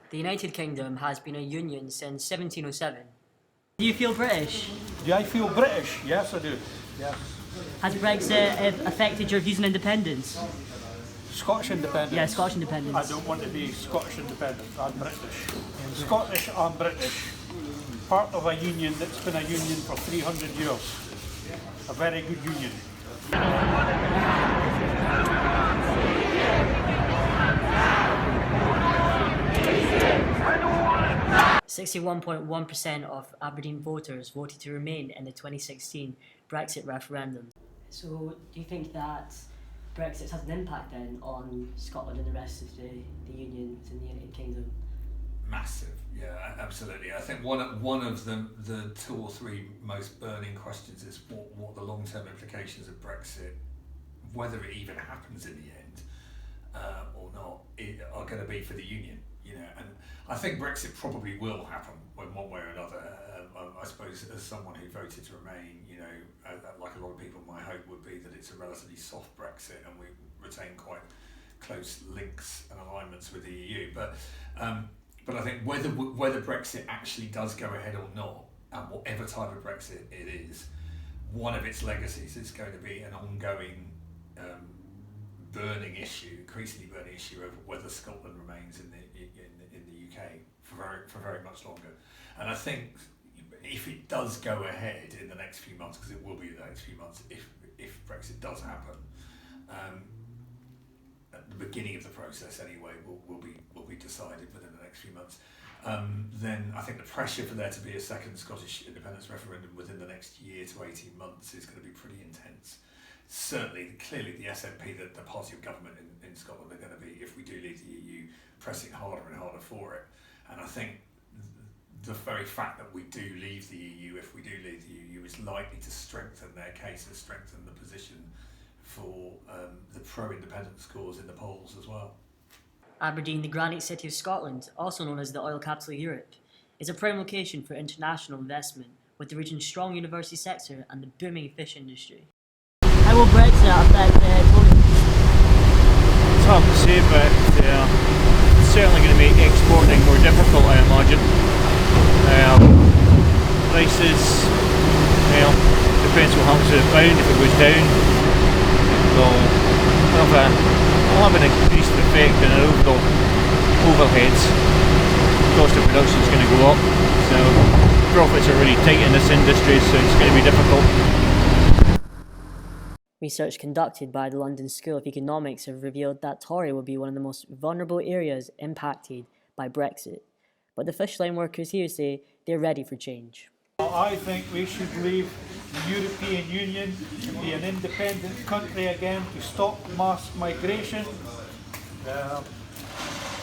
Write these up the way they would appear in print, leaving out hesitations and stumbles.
The United Kingdom has been a union since 1707. Do you feel British? Do I feel British? Yes, I do. Yes. Has Brexit affected your views on independence? Scottish independence? Yeah, Scottish independence. I don't want to be Scottish independent. I'm British. Scottish, I'm British. Part of a union that's been a union for 300 years. A very good union. 61.1% of Aberdeen voters voted to remain in the 2016 Brexit referendum. So, do you think that Brexit has an impact then on Scotland and the rest of the union within the United Kingdom? Massive, yeah, absolutely. I think one of the two or three most burning questions is what the long-term implications of Brexit, whether it even happens in the end or not, are going to be for the union. You know, and I think Brexit probably will happen in one way or another. I suppose as someone who voted to remain, you know, like a lot of people, my hope would be that it's a relatively soft Brexit and we retain quite close links and alignments with the EU. But I think whether Brexit actually does go ahead or not, and whatever type of Brexit it is, one of its legacies is going to be an ongoing increasingly burning issue of whether Scotland remains in the UK for very much longer. And I think if it does go ahead in the next few months, because it will be the next few months, if Brexit does happen, at the beginning of the process anyway, will be decided within the next few months. Then I think the pressure for there to be a second Scottish independence referendum within the next year to 18 months is going to be pretty intense. Certainly, clearly the SNP, the party of government in Scotland, are going to be, if we do leave the EU, pressing harder and harder for it. And I think the very fact that we do leave the EU, if we do leave the EU, is likely to strengthen their case and strengthen the position for the pro-independence cause in the polls as well. Aberdeen, the granite city of Scotland, also known as the oil capital of Europe, is a prime location for international investment, with the region's strong university sector and the booming fish industry. How will Brexit affect Torry? It's hard to say, but it's certainly going to make exporting more difficult, I imagine. Prices, depends what happens to the pound. If it goes down, will have an increased effect on our overall overheads. Cost of production is going to go up, so profits are really tight in this industry, so it's going to be difficult. Research conducted by the London School of Economics have revealed that Torry will be one of the most vulnerable areas impacted by Brexit. But the fish line workers here say they're ready for change. I think we should leave the European Union and be an independent country again to stop mass migration,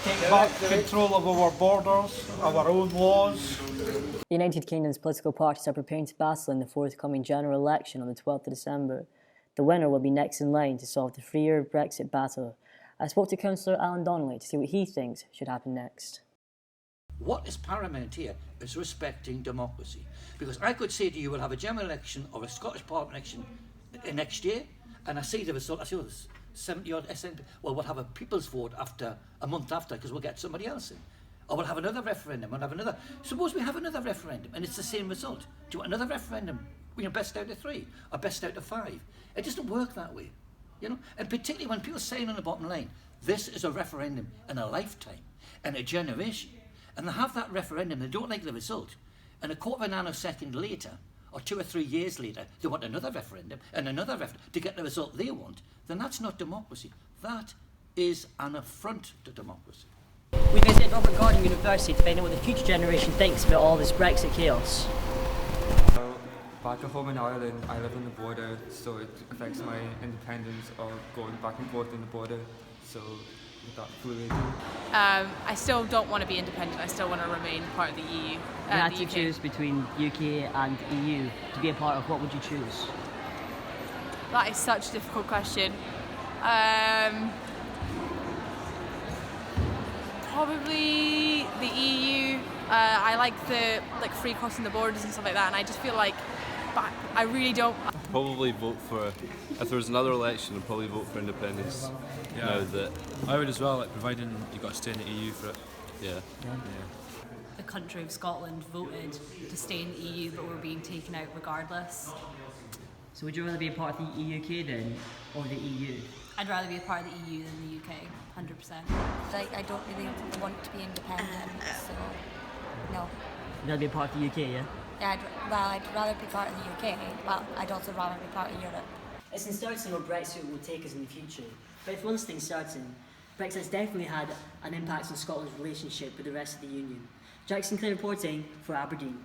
take back control of our borders, our own laws. The United Kingdom's political parties are preparing to battle in the forthcoming general election on the 12th of December. The winner will be next in line to solve the 3-year Brexit battle. I spoke to Councillor Alan Donnelly to see what he thinks should happen next. What is paramount here is respecting democracy. Because I could say to you, we'll have a general election or a Scottish Parliament election next year, and I see the result, I see there's 70 odd SNP, well, we'll have a people's vote after a month after, because we'll get somebody else in. Or we'll have another referendum, suppose we have another referendum, and it's the same result. Do you want another referendum? Best out of 3, or best out of 5. It doesn't work that way, and particularly when people say on the bottom line, this is a referendum in a lifetime, in a generation, and they have that referendum, they don't like the result, and a quarter of a nanosecond later, or 2 or 3 years later, they want another referendum and another referendum to get the result they want, then that's not democracy. That is an affront to democracy. We visited Robert Gordon University to find out what the future generation thinks about all this Brexit chaos. Back at home in Ireland, I live on the border, so it affects my independence of going back and forth on the border, so that fully. I still don't want to be independent, I still want to remain part of the EU. You had to choose between UK and EU to be a part of, what would you choose? That is such a difficult question. Probably the EU. I like the free crossing the borders and stuff like that, and I just feel like I really don't. Probably vote for, if there was another election, I'd probably vote for independence. Yeah, now that I would as well, providing you got to stay in the EU for it. Yeah. The country of Scotland voted to stay in the EU, but were being taken out regardless. So would you rather be a part of the UK then, or the EU? I'd rather be a part of the EU than the UK, 100%. Like, I don't really want to be independent, so no. You'd rather be a part of the UK, yeah? Yeah, I'd rather be part of the UK, but I'd also rather be part of Europe. It's uncertain where Brexit will take us in the future, but if one thing's certain, Brexit's definitely had an impact on Scotland's relationship with the rest of the Union. Jax Sinclair reporting for Aberdeen.